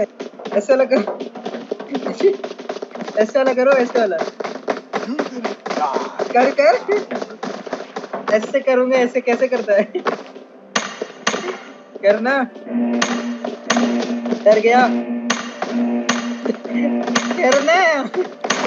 ऐसे वाला करो, ऐसे वाला करो, ऐसे वाला कर कर, ऐसे करूंगा, ऐसे कैसे करता है? करना, डर गया, करना।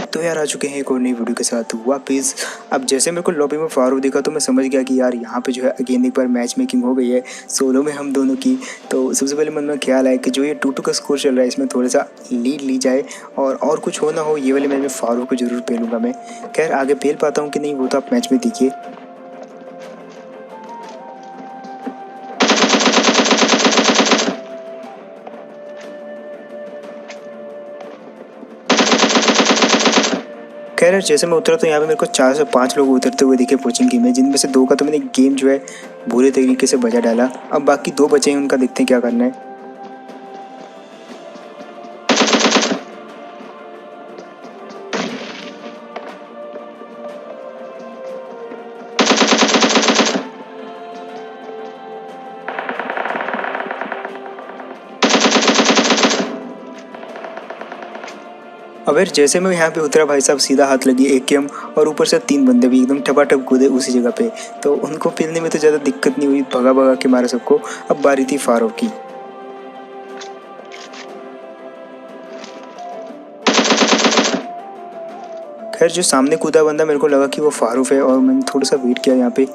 तो यार आ चुके हैं एक और नई वीडियो के साथ वापस। अब जैसे मेरे को लॉबी में फारूक दिखा तो मैं समझ गया कि यार यहाँ पे जो है अगेन एक बार मैच मेकिंग हो गई है सोलो में हम दोनों की। तो सबसे पहले मन में ख्याल आया कि जो ये 2-2 का स्कोर चल रहा है इसमें थोड़ा सा लीड ली जाए और कुछ हो ना हो ये वाले मैच में फारूक को जरूर पेलूंगा मैं। खैर आगे पेल पाता हूँ कि नहीं वो तो आप मैच में देखिए। खैर जैसे मैं उतरा तो यहाँ पे मेरे को 4 से 5 लोग उतरते हुए दिखे कोचिंग की में, जिनमें से 2 का तो मैंने गेम जो है बुरे तरीके से बजा डाला। अब बाकी 2 बचे हैं, उनका देखते हैं क्या करना है। अब यार जैसे मैं यहाँ पे उतरा भाई साहब सीधा हाथ लगी AKM और ऊपर से 3 बंदे भी एकदम ठपाठप कूदे उसी जगह पे। तो उनको पेलने में तो ज़्यादा दिक्कत नहीं हुई, भगा भगा के मारा सबको। अब बारी थी फारूक की। खैर जो सामने कूदा बंदा मेरे को लगा कि वो फारूक है और मैंने थोड़ा सा वेट किया यहाँ पे।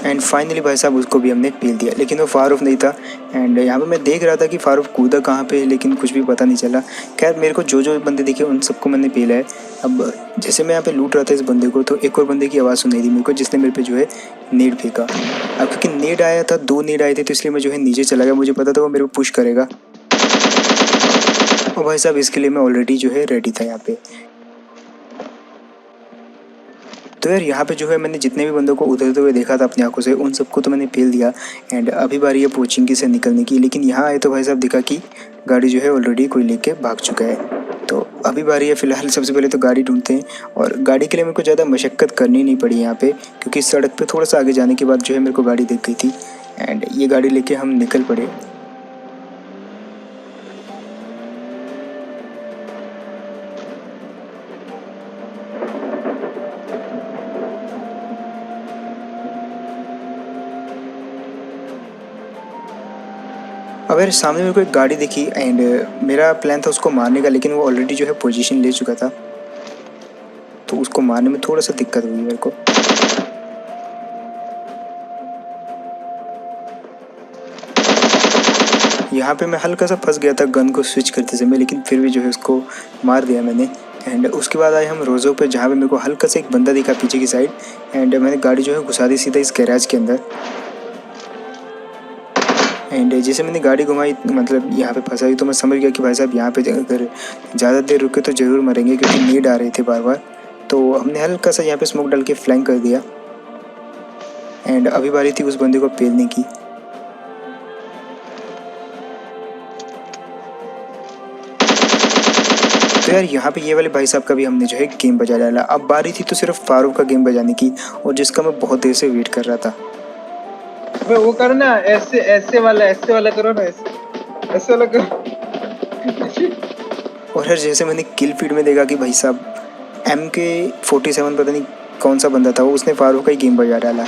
एंड फाइनली भाई साहब उसको भी हमने पेल दिया, लेकिन वो फारूक नहीं था। एंड यहाँ पे मैं देख रहा था कि फारूक कूदा कहाँ पे, लेकिन कुछ भी पता नहीं चला। खैर मेरे को जो जो बंदे दिखे उन सबको मैंने पेला है। अब जैसे मैं यहाँ पे लूट रहा था इस बंदे को तो एक और बंदे की आवाज़ सुनाई दी मेरे को, जिसने मेरे पे जो है नेड फेंका। अब क्योंकि नेड आया था, 2 नेड आए थे, तो इसलिए मैं जो है नीचे चला गया। मुझे पता था वो मेरे को पुश करेगा और भाई साहब इसके लिए मैं ऑलरेडी जो है रेडी था यहाँ पे। तो यार यहाँ पे जो है मैंने जितने भी बंदों को उतरते हुए देखा था अपनी आंखों से उन सबको तो मैंने पेल दिया। एंड अभी बारी है पोचिंकी से निकलने की, लेकिन यहाँ आए तो भाई साहब दिखा कि गाड़ी जो है ऑलरेडी कोई लेके भाग चुका है। तो अभी बारी है फ़िलहाल सबसे पहले तो गाड़ी ढूंढते हैं। और गाड़ी के लिए मेरे को ज़्यादा मशक्क़त करनी नहीं पड़ी यहाँ पे, क्योंकि सड़क पर थोड़ा सा आगे जाने के बाद जो है मेरे को गाड़ी दिख गई थी। एंड ये गाड़ी लेके हम निकल पड़े। अब यार सामने मेरे को एक गाड़ी दिखी एंड मेरा प्लान था उसको मारने का, लेकिन वो ऑलरेडी जो है पोजीशन ले चुका था, तो उसको मारने में थोड़ा सा दिक्कत हुई मेरे को। यहाँ पे मैं हल्का सा फंस गया था गन को स्विच करते समय, लेकिन फिर भी जो है उसको मार दिया मैंने। एंड उसके बाद आए हम रोज़ों पे, जहाँ पे मेरे को हल्का सा एक बंदा दिखा पीछे की साइड। एंड मैंने गाड़ी जो है घुसा दी सीधा इस गैराज के अंदर। एंड जैसे मैंने गाड़ी घुमाई, मतलब यहाँ पे फंसाई, तो मैं समझ गया कि भाई साहब यहाँ पे अगर ज़्यादा देर रुके तो ज़रूर मरेंगे, क्योंकि नीड आ रहे थे बार बार। तो हमने हल्का सा यहाँ पे स्मोक डाल के फ्लैंक कर दिया। एंड अभी बारी थी उस बंदे को पेलने की। तो यार यहाँ पे ये वाले भाई साहब का भी हमने जो है गेम बजा डाला। अब बारी थी तो सिर्फ फारूक का गेम बजाने की, और जिसका मैं बहुत देर से वेट कर रहा था। वो करो ना, ऐसे ऐसे वाला करो ना, ऐसे वाला करो। और यार जैसे मैंने किल फीड में देखा कि भाई साहब MK47 पता नहीं कौन सा बंदा था, वो उसने फारूक का ही गेम बजा डाला।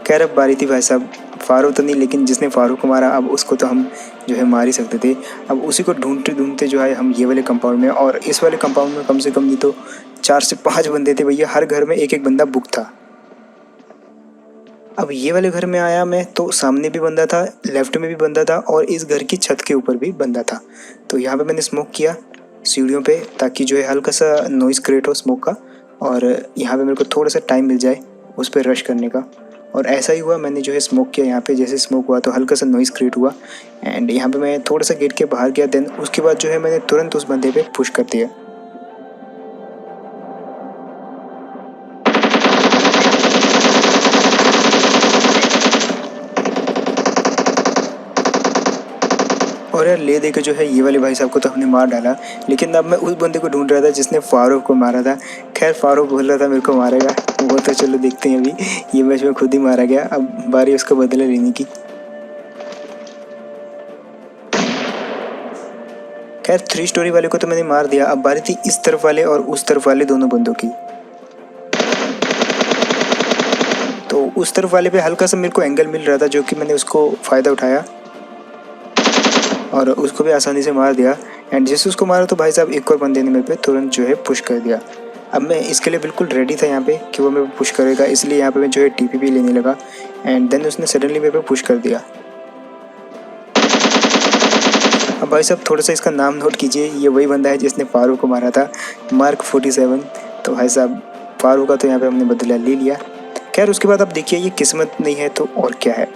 खैर अब बारी थी भाई साहब, फारूक तो नहीं लेकिन जिसने फारूक को मारा अब उसको तो हम जो है मार ही सकते थे। अब उसी को ढूंढते ढूंढते जो है हम ये वाले कंपाउंड में, और इस वाले कंपाउंड में कम से कम नहीं तो 4 से 5 बंदे थे भैया, हर घर में एक एक बंदा बुक था। अब ये वाले घर में आया मैं तो सामने भी बंदा था, लेफ्ट में भी बंदा था, और इस घर की छत के ऊपर भी बंदा था। तो यहाँ पे मैंने स्मोक किया सीढ़ियों पे, ताकि जो है हल्का सा नॉइज़ क्रिएट हो स्मोक का, और यहाँ पे मेरे को थोड़ा सा टाइम मिल जाए उस पर रश करने का। और ऐसा ही हुआ, मैंने जो है स्मोक किया यहाँ पे, जैसे स्मोक हुआ तो हल्का सा नॉइज़ क्रिएट हुआ। एंड यहाँ पे मैं थोड़ा सा गेट के बाहर गया, देन उसके बाद जो है मैंने तुरंत उस बंदे पे पुश कर दिया। और यार ले दे के जो है ये वाले भाई साहब को तो हमने मार डाला, लेकिन अब मैं उस बंदे को ढूंढ रहा था जिसने फारूक को मारा था। खैर फारूक बोल रहा था मेरे को मारेगा, वो तो चलो देखते हैं। अभी ये मैच में खुद ही मारा गया, अब बारी उसका बदला लेने की। खैर 3 स्टोरी वाले को तो मैंने मार दिया, अब बारी थी इस तरफ वाले और उस तरफ वाले दोनों बंदों की। तो उस तरफ वाले पे हल्का सा मेरे को एंगल मिल रहा था, जो कि मैंने उसको फ़ायदा उठाया और उसको भी आसानी से मार दिया। एंड जैसे उसको मारा तो भाई साहब एक और बंदे ने मेरे पे तुरंत जो है पुश कर दिया। अब मैं इसके लिए बिल्कुल रेडी था यहाँ पे कि वो मेरे पे पुश करेगा, इसलिए यहाँ पे मैं जो है टीपीपी लेने लगा। एंड देन उसने सडनली मेरे पे पुश कर दिया। अब भाई साहब थोड़ा सा इसका नाम नोट कीजिए, ये वही बंदा है जिसने फारूक को मारा था, मार्क 47। तो भाई साहब फारूक का तो यहाँ पे हमने बदला ले लिया। खैर उसके बाद अब देखिए ये किस्मत नहीं है तो और क्या है।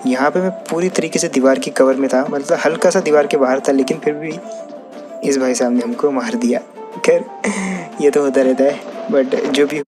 यहाँ पे मैं पूरी तरीके से दीवार की कवर में था, मतलब हल्का सा दीवार के बाहर था, लेकिन फिर भी इस भाई साहब ने हमको मार दिया। खैर ये तो होता रहता है, बट जो भी